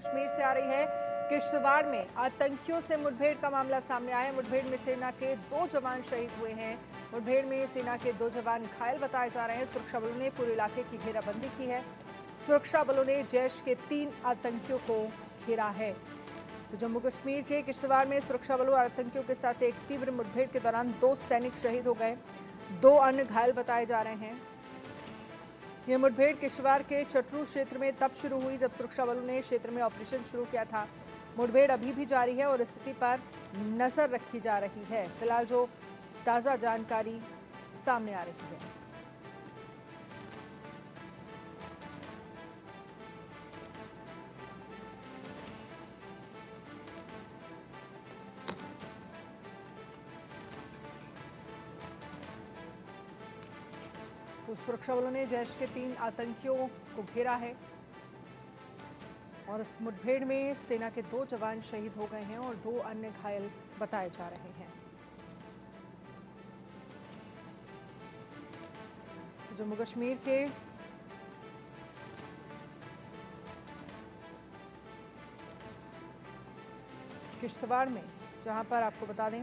कश्मीर से आ रही है। किश्तवाड़ में आतंकियों से मुठभेड़ का मामला सामने आया है। मुठभेड़ में सेना के 2 जवान शहीद हुए हैं। मुठभेड़ में सेना के 2 जवान घायल बताए जा रहे हैं। सुरक्षा बलों ने पूरे इलाके की घेराबंदी की है। सुरक्षा बलों ने जैश के 3 आतंकियों को घेरा है। तो जम्मू कश्मीर के किश्तवाड़ में सुरक्षा बलों और आतंकियों के साथ एक तीव्र मुठभेड़ के दौरान 2 सैनिक शहीद हो गए, 2 अन्य घायल बताए जा रहे हैं। यह मुठभेड़ किश्तवाड़ के चटरू क्षेत्र में तब शुरू हुई जब सुरक्षा बलों ने क्षेत्र में ऑपरेशन शुरू किया था। मुठभेड़ अभी भी जारी है और स्थिति पर नजर रखी जा रही है। फिलहाल जो ताजा जानकारी सामने आ रही है, तो सुरक्षा बलों ने जैश के 3 आतंकियों को घेरा है और इस मुठभेड़ में सेना के 2 जवान शहीद हो गए हैं और 2 अन्य घायल बताए जा रहे हैं। जम्मू कश्मीर के किश्तवाड़ में, जहां पर आपको बता दें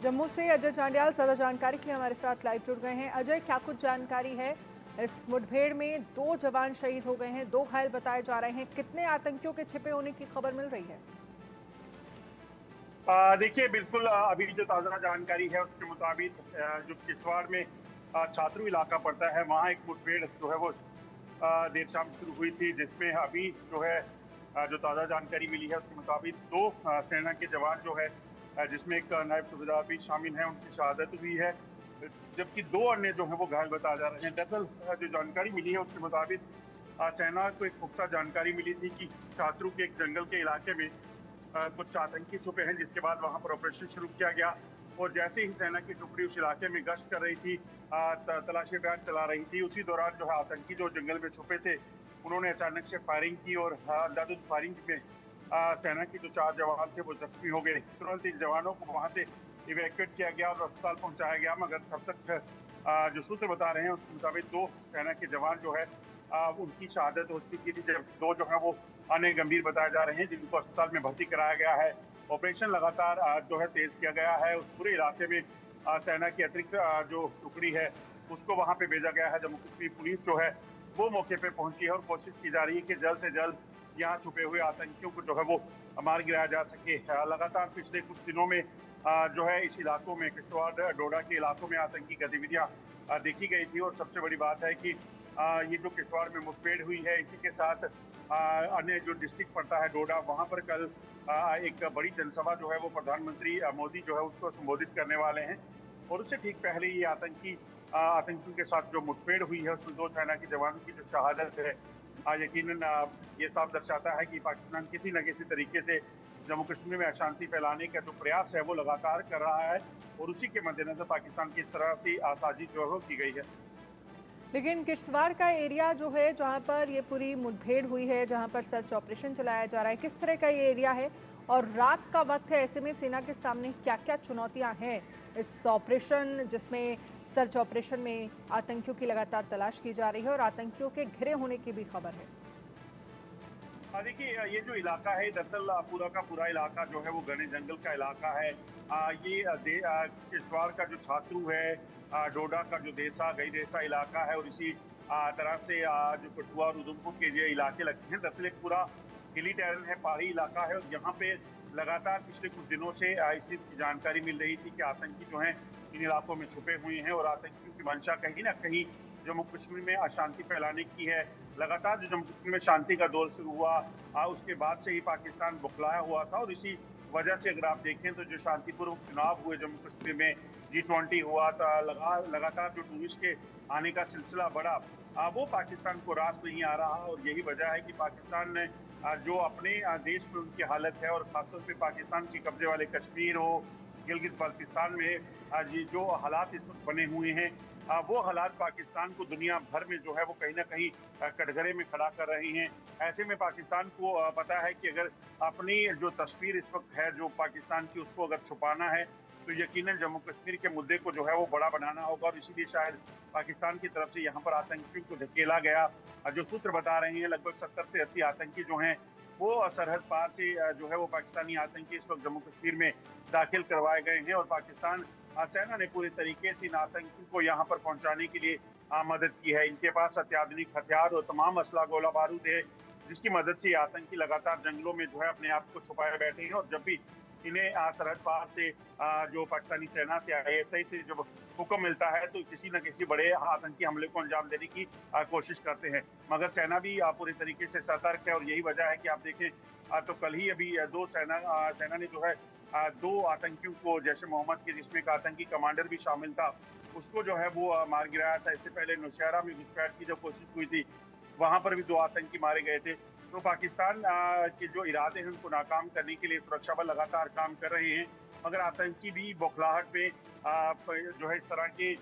जम्मू से अजय चांडियाल ज्यादा जानकारी के लिए हमारे साथ लाइव जुड़ गए हैं। अजय, क्या कुछ जानकारी है? इस मुठभेड़ में 2 जवान शहीद हो गए हैं, 2 घायल बताए जा रहे हैं। कितने आतंकियों के छिपे होने की खबर मिल रही है? देखिए, बिल्कुल अभी जो ताज़ा जानकारी है उसके मुताबिक जो किश्तवाड़ में छात्रू इलाका पड़ता है, वहाँ एक मुठभेड़ जो है वो देर शाम शुरू हुई थी, जिसमें अभी जो है जो ताज़ा जानकारी मिली है उसके मुताबिक 2 सेना के जवान जो है जिसमें एक नायब सूबेदार भी शामिल है, उनकी शहादत हुई है, जबकि 2 अन्य जो है वो घायल बताए जा रहे हैं। दरअसल जो जानकारी मिली है उसके मुताबिक सेना को एक पुख्ता जानकारी मिली थी कि छात्रू के एक जंगल के इलाके में कुछ आतंकी छुपे हैं, जिसके बाद वहां पर ऑपरेशन शुरू किया गया और जैसे ही सेना की टुकड़ी उस इलाके में गश्त कर रही थी, तलाशी अभियान चला रही थी, उसी दौरान जो है आतंकी जो जंगल में छुपे थे उन्होंने अचानक से फायरिंग की और अंधाधुंध फायरिंग में सेना के जो 4 जवान थे वो जख्मी हो गए। तुरंत इन जवानों को वहां से इवैक्यूएट किया गया और अस्पताल पहुंचाया गया, मगर तब तक जो सूत्र बता रहे हैं उसके मुताबिक 2 सेना के जवान जो है उनकी शहादत हो चुकी थी, जब 2 जो है वो अन्य गंभीर बताए जा रहे हैं, जिनको अस्पताल में भर्ती कराया गया है। ऑपरेशन लगातार जो है तेज किया गया है। उस पूरे इलाके में सेना की अतिरिक्त जो टुकड़ी है उसको वहां पे भेजा गया है। जम्मू कश्मीर पुलिस जो है वो मौके पे पहुंची है और कोशिश की जा रही है कि जल्द से जल्द यहाँ छुपे हुए आतंकियों को जो है वो मार गिराया जा सके। लगातार पिछले कुछ दिनों में जो है इस इलाकों में किश्तवाड़ डोडा के इलाकों में आतंकी गतिविधियां देखी गई थी और सबसे बड़ी बात है कि ये जो किश्तवाड़ में मुठभेड़ हुई है, इसी के साथ अन्य जो डिस्ट्रिक्ट पड़ता है डोडा, वहां पर कल एक बड़ी जनसभा जो है वो प्रधानमंत्री मोदी जो है उसको संबोधित करने वाले हैं और उससे ठीक पहले ये आतंकियों के साथ जो मुठभेड़ हुई है उसमें 2 सेना के जवानों की जो शहादत है, यकीनन ये साफ दर्शाता है कि पाकिस्तान किसी न किसी तरीके से जम्मू कश्मीर में अशांति फैलाने का जो प्रयास है वो लगातार कर रहा है और उसी के मद्देनजर पाकिस्तान की इस तरह से साजिश जो है वो की गई है। लेकिन किश्तवाड़ का एरिया जो है, जहां पर ये पूरी मुठभेड़ हुई है, जहां पर सर्च ऑपरेशन चलाया जा रहा है, किस तरह का ये एरिया है और रात का वक्त है, ऐसे में सेना के सामने क्या-क्या चुनौतियां हैं इस ऑपरेशन, जिसमें सर्च ऑपरेशन में आतंकियों की लगातार तलाश की जा रही है और आतंकियों के घिरे होने की भी खबर है? देखिए, ये जो इलाका है दरअसल पूरा का पूरा इलाका जो है वो घने जंगल का इलाका है। ये किश्तवाड़ का जो छात्रू है, डोडा का जो देसा गई देसा इलाका है और इसी तरह से जो कठुआ और उधमपुर के जो इलाके लगते हैं, दरअसल एक पूरा हिली टेरन है, पहाड़ी इलाका है और यहाँ पे लगातार पिछले कुछ दिनों से इस चीज की जानकारी मिल रही थी कि आतंकी जो हैं इन इलाकों में छुपे हुए हैं और आतंकियों की मंशा कहीं ना कहीं जम्मू कश्मीर में अशांति फैलाने की है। लगातार जो जम्मू कश्मीर में शांति का दौर शुरू हुआ, उसके बाद से ही पाकिस्तान बौखलाया हुआ था और इसी वजह से अगर आप देखें तो जो शांतिपूर्वक चुनाव हुए जम्मू कश्मीर में, G20 हुआ था, लगातार जो टूरिस्ट के आने का सिलसिला बढ़ा, वो पाकिस्तान को रास नहीं आ रहा और यही वजह है कि पाकिस्तान ने जो अपने देश में उनकी हालत है और खासतौर पे पाकिस्तान के कब्जे वाले कश्मीर हो, गिलगित बाल्टिस्तान में ये जो हालात इस वक्त बने हुए हैं, वो हालात पाकिस्तान को दुनिया भर में जो है वो कहीं ना कहीं कटघरे में खड़ा कर रहे हैं। ऐसे में पाकिस्तान को पता है कि अगर अपनी जो तस्वीर इस वक्त है जो पाकिस्तान की, उसको अगर छुपाना है तो यकीनन जम्मू कश्मीर के मुद्दे को जो है वो बड़ा बनाना होगा और इसीलिए शायद पाकिस्तान की तरफ से यहाँ पर आतंकियों को धकेला गया। जो सूत्र बता रहे हैं लगभग 70 से 80 आतंकी जो हैं वो सरहद पार से जो है वो पाकिस्तानी आतंकी इस वक्त जम्मू कश्मीर में दाखिल करवाए गए हैं और पाकिस्तान सेना ने पूरे तरीके से इन आतंकियों को यहाँ पर पहुंचाने के लिए मदद की है। इनके पास अत्याधुनिक हथियार और तमाम असला गोला बारूद है, जिसकी मदद से ये आतंकी लगातार जंगलों में जो है अपने आप को छुपाए बैठे हैं और जब भी इन्हें सरहद पार से जो पाकिस्तानी सेना से आईएसआई से जब हुक्म मिलता है तो किसी न किसी बड़े आतंकी हमले को अंजाम देने की कोशिश करते हैं। मगर सेना भी पूरी तरीके से सतर्क है और यही वजह है कि आप देखें तो कल ही अभी सेना ने जो है 2 आतंकियों को जैश ए मोहम्मद के जिसमें एक आतंकी कमांडर भी शामिल था उसको जो है वो मार गिराया था। इससे पहले नौशहरा में घुसपैठ की जब कोशिश हुई थी वहां पर भी 2 आतंकी मारे गए थे। तो पाकिस्तान के जो इरादे हैं उनको नाकाम करने के लिए सुरक्षा बल लगातार काम कर रहे हैं, मगर आतंकी भी बौखलाहट में जो है इस तरह की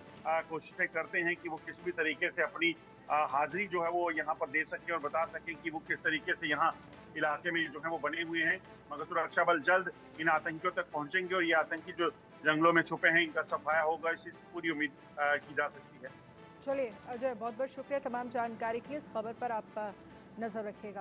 कोशिशें करते हैं कि वो किसी भी तरीके से अपनी हाजिरी जो है वो यहाँ पर दे सकें और बता सकें कि वो किस तरीके से यहाँ इलाके में जो है वो बने हुए हैं। मगर सुरक्षा बल जल्द इन आतंकियों तक पहुंचेंगे और ये आतंकी जो जंगलों में छुपे हैं इनका सफाया होगा, इस चीज़ की पूरी उम्मीद की जा सकती है। चलिए अजय, बहुत बहुत शुक्रिया तमाम जानकारी के लिए। इस खबर पर आप नजर रखिएगा।